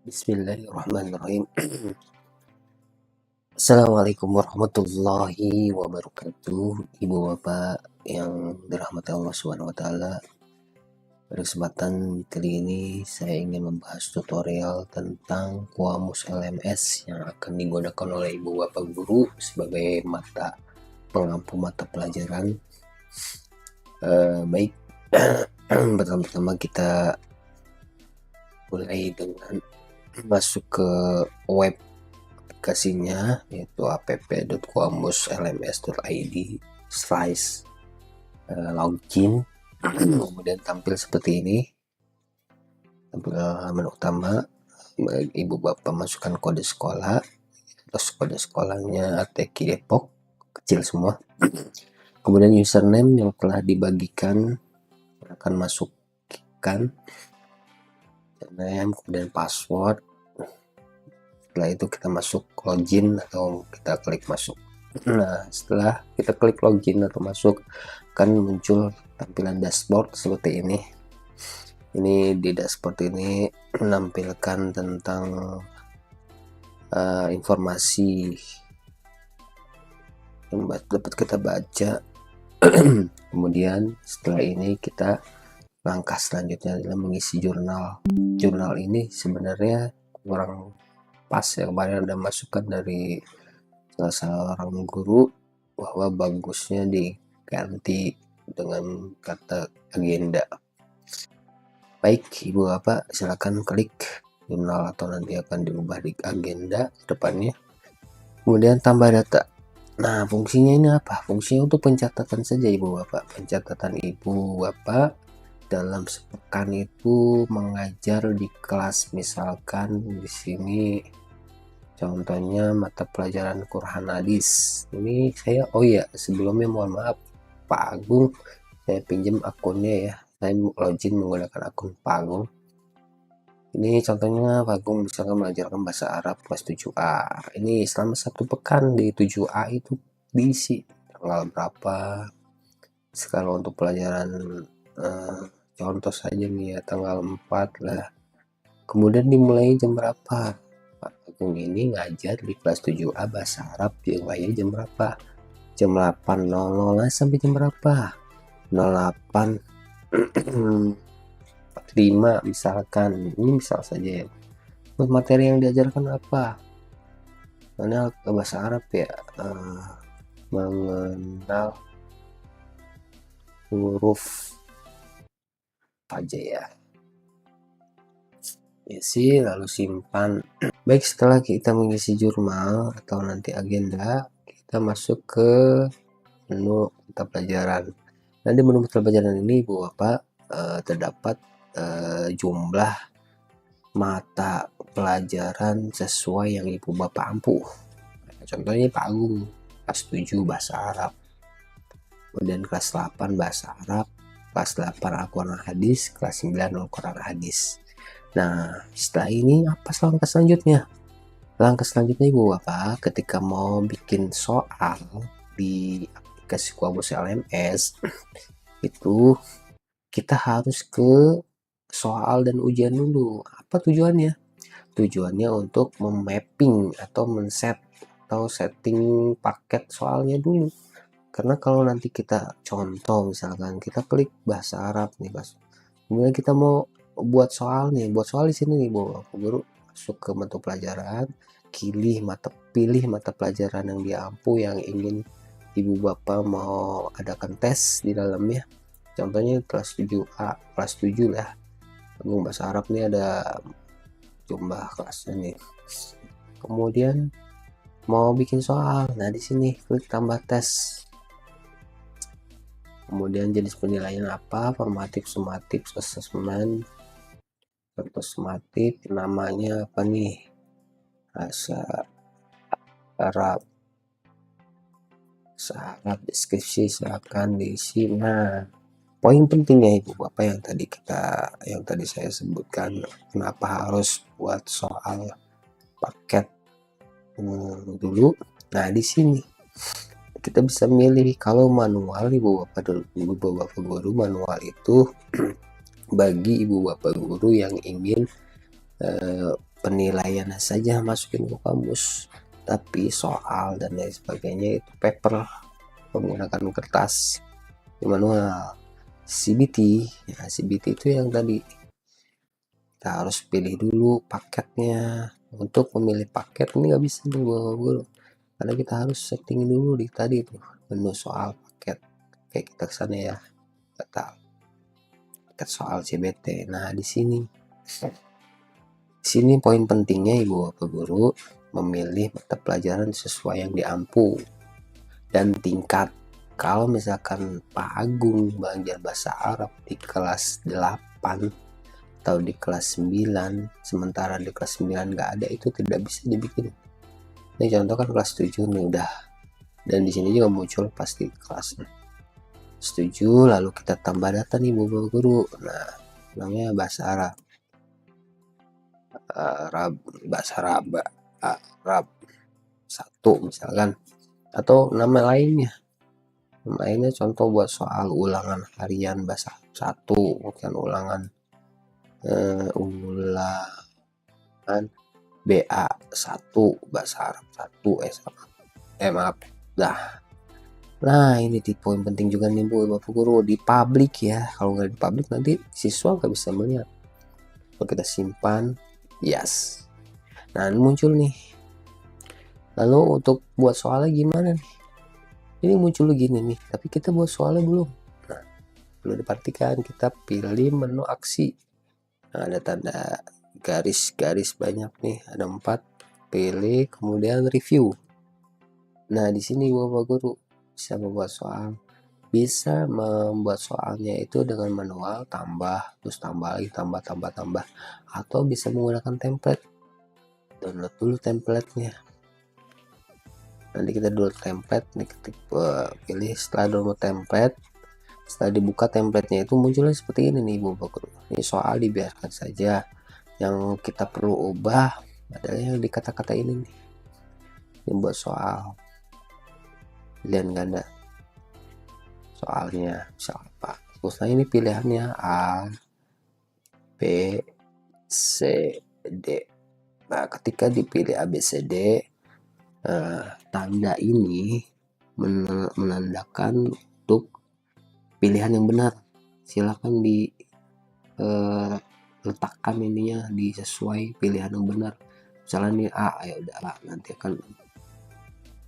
Bismillahirrahmanirrahim. Assalamualaikum warahmatullahi wabarakatuh. Ibu bapak yang dirahmati Allah Subhanahu wa taala. Pada kesempatan kali ini saya ingin membahas tutorial tentang Qamus LMS yang akan digunakan oleh ibu bapak guru sebagai mata pengampu mata pelajaran. Baik, pertama-tama kita mulai dengan masuk ke web aplikasinya, yaitu app.qamuslms.id/login. Kemudian tampil seperti ini, tampil halaman utama. Ibu bapak masukkan kode sekolah, terus kode sekolahnya ATQ Depok kecil semua. Kemudian username yang telah dibagikan akan masukkan username, kemudian password. Setelah itu kita masuk login atau kita klik masuk. Nah, setelah kita klik login atau masuk, akan muncul tampilan dashboard seperti ini. Ini di dashboard ini menampilkan tentang informasi yang dapat kita baca. Kemudian setelah ini kita langkah selanjutnya adalah mengisi jurnal. Jurnal ini sebenarnya kurang pas ya, kemarin ada masukan dari salah seorang guru bahwa bagusnya diganti dengan kata agenda. Baik ibu bapak, silakan klik jurnal atau nanti akan diubah di agenda depannya. Kemudian tambah data. Nah, fungsinya ini apa? Fungsinya untuk pencatatan saja ibu bapak. Pencatatan ibu bapak dalam sepekan itu mengajar di kelas, misalkan di sini contohnya mata pelajaran Quran Hadis. Ini saya sebelumnya mohon maaf Pak Agung, saya pinjam akunnya ya. Saya login menggunakan akun Pak Agung. Ini contohnya Pak Agung misalkan mengajarkan bahasa Arab kelas 7A. Ini selama 1 pekan di 7A itu diisi tanggal berapa. Sekarang untuk pelajaran contoh saja nih ya, tanggal 4 lah. Kemudian dimulai jam berapa? Pak Agung ini ngajar di kelas 7A bahasa Arab dimulai jam berapa? Jam 8.00 sampai jam berapa? 08.45 misalkan. Ini misal saja ya. Materi yang diajarkan apa? Karena bahasa Arab ya, mengenal huruf aja ya. Isi lalu simpan. Baik, setelah kita mengisi jurnal atau nanti agenda, kita masuk ke menu mata pelajaran. Nah, di menu mata pelajaran ini ibu bapak terdapat jumlah mata pelajaran sesuai yang ibu bapak ampuh. Nah, contohnya Pak Agung kelas 7 bahasa Arab, kemudian kelas 8 bahasa Arab, kelas 8 Al-Quran Hadis, kelas 9 Al-Quran Hadis. Nah, setelah ini apa langkah selanjutnya? Langkah selanjutnya ibu bapak ketika mau bikin soal di aplikasi Qamus LMS itu kita harus ke soal dan ujian dulu. Apa tujuannya? Tujuannya untuk memapping atau men-set atau setting paket soalnya dulu. Karena kalau nanti kita contoh misalkan kita klik bahasa Arab nih, kemudian kita mau buat soal nih, di sini nih Bu Guru, masuk ke mata pelajaran, pilih mata pelajaran yang diampu yang ingin ibu bapak mau adakan tes di dalamnya. Contohnya kelas 7A, kelas 7 lah. Agung bahasa Arab nih ada jumlah kelasnya nih. Kemudian mau bikin soal. Nah, di sini klik tambah tes. Kemudian jenis penilaian apa? Formatif, sumatif, assessment. Contoh sumatif, namanya apa nih? Bahasa Arab. Deskripsi silakan diisi. Nah, poin pentingnya ibu bapak yang tadi saya sebutkan, kenapa harus buat soal paket dulu. Nah, di sini kita bisa milih. Kalau manual ibu bapak guru, manual itu bagi ibu bapak guru yang ingin penilaian saja masukin ke kamus, tapi soal dan lain sebagainya itu paper, menggunakan kertas manual. CBT, ya CBT itu yang tadi kita harus pilih dulu paketnya. Untuk memilih paket ini nggak bisa dulu, karena kita harus setting dulu di tadi tuh menu soal paket. Kayak kita kesana ya, kata paket soal CBT. Nah di sini poin pentingnya Ibu Bapak Guru memilih mata pelajaran sesuai yang diampu dan tingkat. Kalau misalkan Pak Agung belajar bahasa Arab di kelas 8 atau di kelas 9, sementara di kelas 9 nggak ada, itu tidak bisa dibikin. Ini contoh kan kelas 7 nih udah, dan di sini juga muncul pasti kelasnya 7, lalu kita tambah data nih Bapak Guru. Nah namanya bahasa Arab, bahasa Arab 1 misalkan, atau nama lainnya contoh buat soal ulangan harian bahasa 1, bukan ulangan BA 1 bahasa Arab 1 maaf. Nah ini di poin penting juga nih Bu Bapak Guru, di publik ya. Kalau nggak di publik nanti siswa nggak bisa melihat. Kalau kita simpan, yes. Nah ini muncul nih. Lalu untuk buat soalnya gimana nih? Ini muncul gini nih, tapi kita buat soalnya belum. Nah, perlu diperhatikan, kita pilih menu aksi. Nah, ada tanda garis-garis banyak nih, ada 4. Pilih, kemudian review. Nah, di sini Bapak Guru bisa membuat soal. Bisa membuat soalnya itu dengan manual, terus tambah lagi, tambah. Atau bisa menggunakan template. Download dulu template-nya. Nanti kita download template, nih ketik pilih, setelah download template, setelah dibuka template-nya itu munculnya seperti ini nih Bapak Guru. Ini soal dibiarkan saja. Yang kita perlu ubah adalah yang di kata-kata ini nih. Ini buat soal pilihan ganda. Soalnya misal apa? Terus ini pilihannya A, B, C, D. Nah, ketika dipilih A, B, C, D, tanda ini menandakan untuk pilihan yang benar. Silakan letakkan ininya di sesuai pilihan yang benar. Misalnya ini A, ya udah A, nanti akan,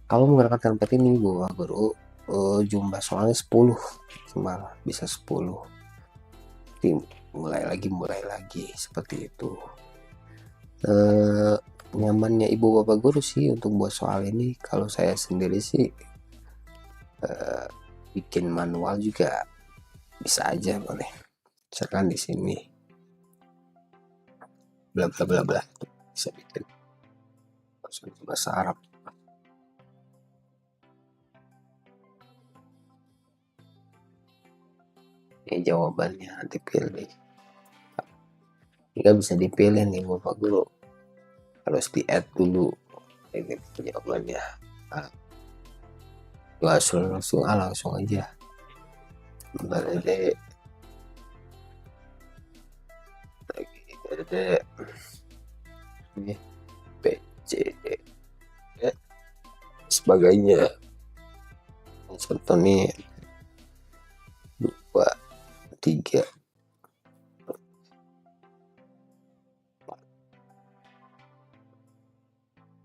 kalau menggunakan template ini Bapak Guru, jumlah soalnya 10, malah bisa 10. Jadi mulai lagi seperti itu. Nyamannya Ibu Bapak Guru sih untuk buat soal ini, kalau saya sendiri sih bikin manual juga bisa aja, boleh. Misalkan di sini bla bla bla bla, bisa bikin langsung bahasa Arab. Ini jawabannya, nanti pilih. Nggak bisa dipilih nih Bapak Guru, harus di add dulu. Ini jawabannya. Langsung aja. Dede ini B, C, D, sebagainya. Contoh nih 2, 3,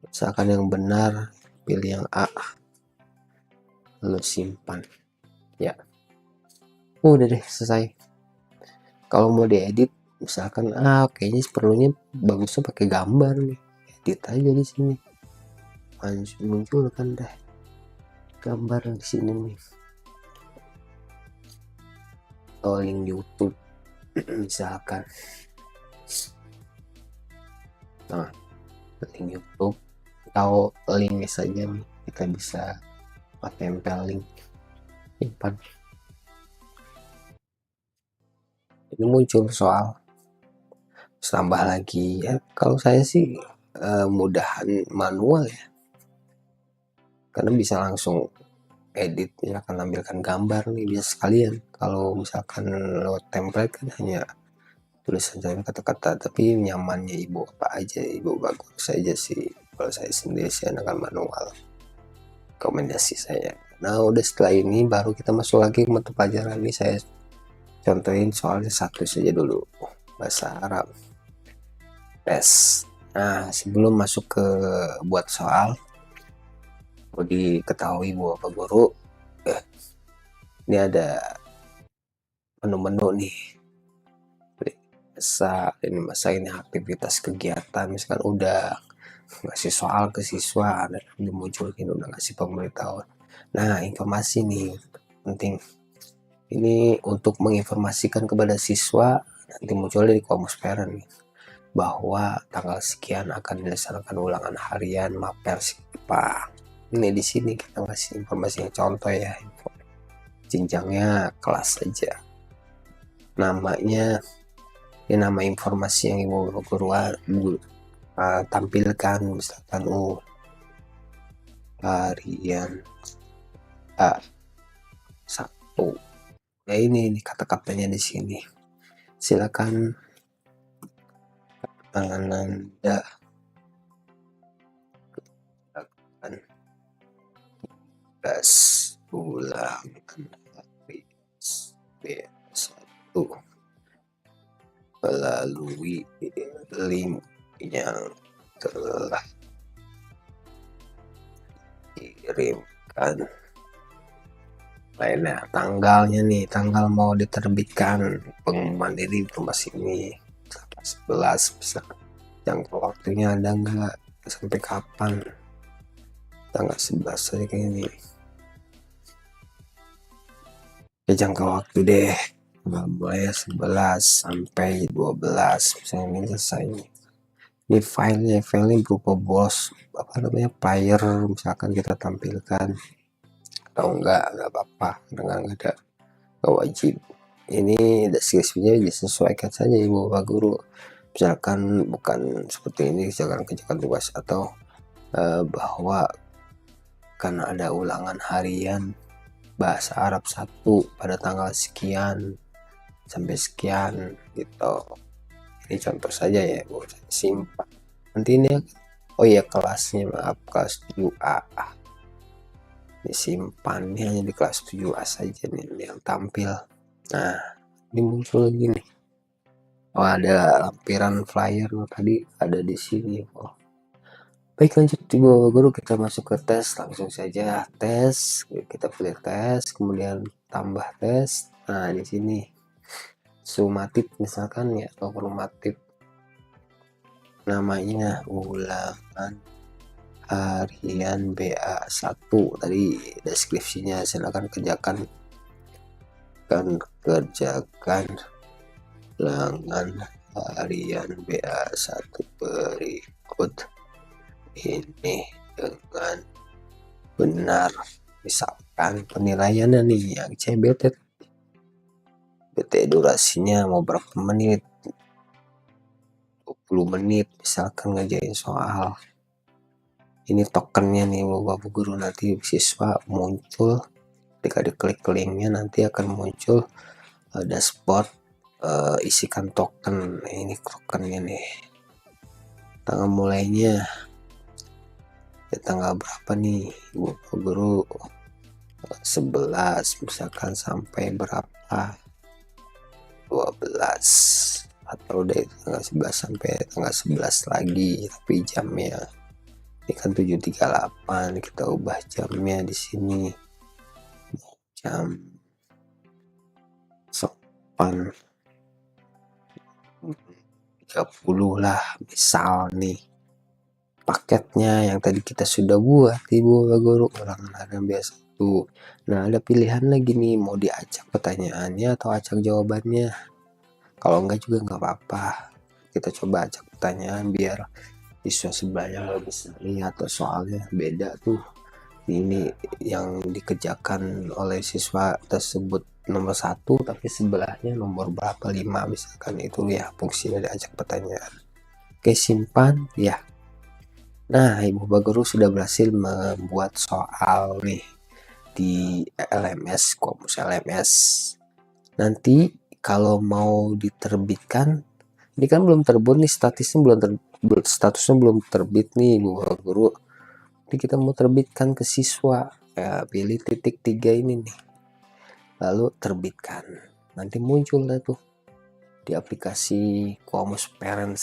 misalkan yang benar pilih yang A, lalu simpan ya. Udah deh, selesai. Kalau mau diedit misalkan kayaknya perlunya bagusnya pakai gambar nih, edit aja di sini, muncul kan deh gambar di sini nih, atau link YouTube misalkan. Nah, link YouTube atau linknya saja nih, kita bisa tempel link, simpan. Ini muncul soal, tambah lagi ya. Kalau saya sih mudahan manual ya, karena bisa langsung edit, misalkan tampilkan gambar nih bisa sekalian. Kalau misalkan lewat template kan hanya tulisan saya kata-kata, tapi nyamannya ibu apa aja, ibu bagus saja sih. Kalau saya sendiri sih enakan manual, rekomendasi saya. Nah udah setelah ini baru kita masuk lagi ke mata pelajaran. Ini saya contohin soalnya satu saja dulu, bahasa Arab tes. Nah sebelum masuk ke buat soal, perlu diketahui bahwa Bapak Guru ini ada menu-menu nih, masa ini aktivitas kegiatan, misalkan udah ngasih soal ke siswa dan dimunculin udah ngasih pemberitahuan. Nah informasi nih penting, ini untuk menginformasikan kepada siswa, nanti munculnya di Komus Parent nih, bahwa tanggal sekian akan dilaksanakan ulangan harian Mapper SIPA. Ini di sini kita ngasih informasi yang contoh ya, jenjangnya kelas saja, namanya ini nama informasi yang ibu guru tampilkan, misalkan harian A1. Nah ini kata-katanya di sini. Silakan Ananda akan tugas ulangan hari B1 melalui link yang telah dikirimkan. Nah, tanggalnya nih, tanggal mau diterbitkan pengumuman dari informasi ini 11, bisa jangka waktunya ada nggak, sampai kapan, tanggal 11 saja kayak ini ya, jangka waktu deh mulai 11 sampai 12 misalnya. Ini selesai ini filenya berupa apa namanya, player, misalkan kita tampilkan atau enggak apa-apa, dengan nggak wajib. Ini deskripsinya disesuaikan saja ibu bapak guru, misalkan bukan seperti ini, misalkan kerjakan tugas atau bahwa karena ada ulangan harian bahasa Arab 1 pada tanggal sekian sampai sekian gitu. Ini contoh saja ya, simpan nanti ini. Oh iya, kelasnya maaf, kelas 7A. Disimpannya hanya di kelas 7A saja nih yang tampil. Nah ini muncul lagi nih, oh ada lampiran flyer tadi ada di sini. Oh baik, lanjut ibu guru, kita masuk ke tes langsung saja. Tes, kita pilih tes, kemudian tambah tes. Nah di sini sumatif misalkan ya, atau formatif, namanya ulangan harian BA1. Tadi deskripsinya, silakan kerjakan ulangan harian BA1 berikut ini dengan benar. Misalkan penilaiannya nih yang CBT durasinya mau berapa menit, 20 menit misalkan ngerjain soal. Ini tokennya nih bapak guru, nanti siswa muncul ketika diklik linknya nanti akan muncul dashboard, isikan token. Ini tokennya nih, tanggal mulainya ya tanggal berapa nih bapak guru, 11 misalkan sampai berapa, 12, atau dari tanggal 11 sampai tanggal 11 lagi, tapi jamnya ini kan 7.38, kita ubah jamnya di sini jam 8.30 lah misal nih. Paketnya yang tadi kita sudah buat ibu guru, ulangan harian B1. Nah ada pilihan lagi nih, mau diacak pertanyaannya atau acak jawabannya. Kalau enggak juga nggak apa-apa, kita coba acak pertanyaan biar siswa sebelahnya nggak bisa lihat atau soalnya beda tuh, ini yang dikerjakan oleh siswa tersebut nomor 1 tapi sebelahnya nomor berapa, 5 misalkan. Itu ya fungsi dari acak pertanyaan. Oke, simpan ya. Nah ibu bapak guru sudah berhasil membuat soal nih di LMS, Komus LMS. Nanti kalau mau diterbitkan Ini kan belum terbit nih, statusnya belum terbit nih Bu Guru. Ini kita mau terbitkan ke siswa, ya pilih titik 3 ini nih, lalu terbitkan. Nanti muncul lah tuh di aplikasi Komus Parent.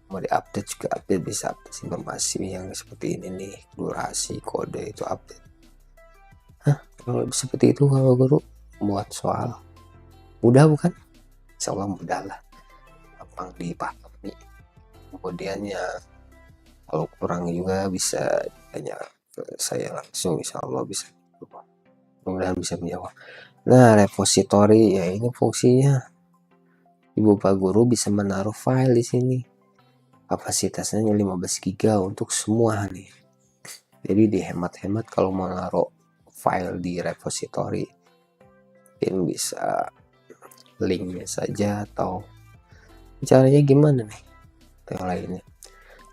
Mau diupdate juga update, bisa update informasi yang seperti ini nih, durasi, kode itu update. Kalau seperti itu kalau Guru buat soal mudah bukan? Insya Allah mudah lah, gampang dipahami. Kemudiannya kalau kurang juga bisa tanya ke saya langsung, insya Allah bisa, mudah-mudahan bisa menjawab. Nah, repository ya ini fungsinya Ibu Pak Guru bisa menaruh file di sini. Kapasitasnya 15 GB untuk semua nih. Jadi dihemat-hemat kalau mau naruh file di repository. Mungkin bisa linknya saja atau caranya gimana nih? Yang lainnya.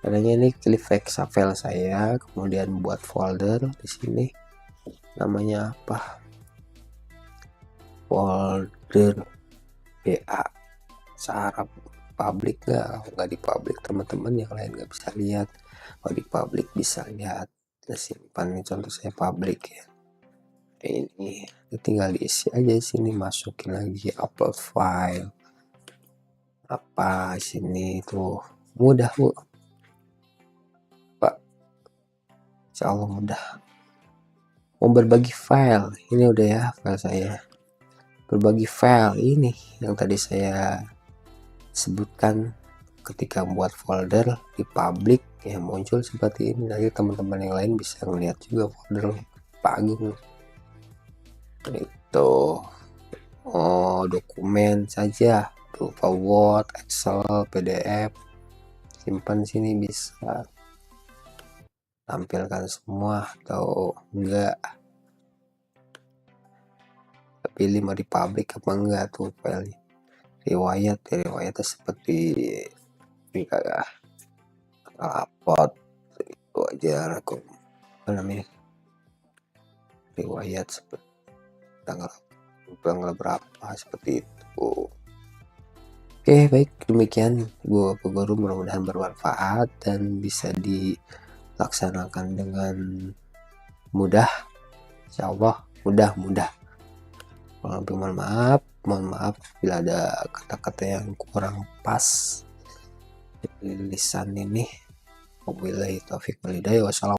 Caranya ini klik file saya, kemudian buat folder di sini. Namanya apa? Folder BA. Secara publik nggak di publik, teman-teman yang lain nggak bisa lihat. Kalau di publik bisa lihat. Simpan nih, contoh saya publik ya. Ini tinggal diisi aja sini, masukin lagi upload file apa sini tuh, mudah Bu Pak, insya Allah mudah. Mau berbagi file, ini udah ya file saya. Berbagi file ini yang tadi saya sebutkan, ketika membuat folder di publik ya muncul seperti ini. Nanti teman-teman yang lain bisa melihat juga folder Pak Agung itu. Dokumen saja berupa Word, Excel, PDF, simpan sini, bisa tampilkan semua atau enggak, pilih mau di publik apa enggak tuh filenya. Riwayatnya seperti enggak upload itu aja, apa namanya, riwayat seperti tanggal berapa seperti itu. Oke, baik, demikian Bu Guru, mudah-mudahan bermanfaat dan bisa dilaksanakan dengan mudah, insya Allah mudah. Mohon maaf bila ada kata-kata yang kurang pas di lisan ini. Wabillahi taufiq wal hidayah. Wassalamualaikum.